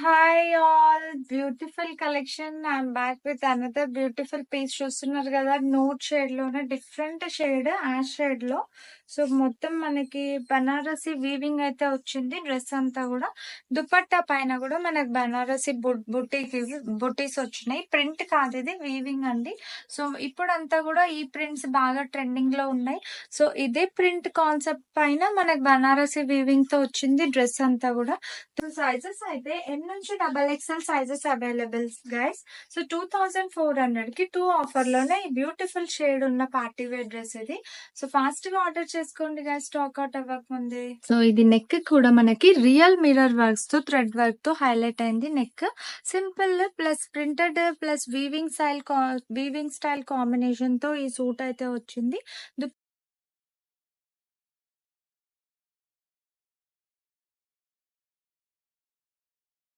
Hi all beautiful collection. I'm back with another beautiful piece. చూస్తున్నారు కదా, note shade లోనే different shade, ash shade లో. So మొత్తం మనకి బనారసి వీవింగ్ అయితే వచ్చింది. డ్రెస్ అంతా కూడా దుపట్టా పైన కూడా మనకి బనారసి బుటీస్ వచ్చినాయి. ప్రింట్ కాదు, ఇది వీవింగ్ అండి. సో ఇప్పుడంతా కూడా ఈ ప్రింట్స్ బాగా ట్రెండింగ్ లో ఉన్నాయి. సో ఇదే ప్రింట్ కాన్సెప్ట్ పైన మనకి బనారసి వీవింగ్ తో వచ్చింది డ్రెస్ అంతా కూడా. సైజెస్ అయితే ఎం నుంచి double XL sizes available guys. So 2400 కి 2 ఆఫర్ లోనే ఈ బ్యూటిఫుల్ షేడ్ ఉన్న పార్టీ వేర్ డ్రెస్ ఇది. సో ఫాస్ట్ గా ఆర్డర్ చేసుకోండి గైస్, స్టాక్ అవుట్ అవ్వకముందే. సో ఇది నెక్ కూడా మనకి రియల్ మిర్రర్ వర్క్స్ తో, థ్రెడ్ వర్క్ తో హైలైట్ అయింది. Neck simple plus printed plus weaving style combination తో ఈ సూట్ అయితే వచ్చింది.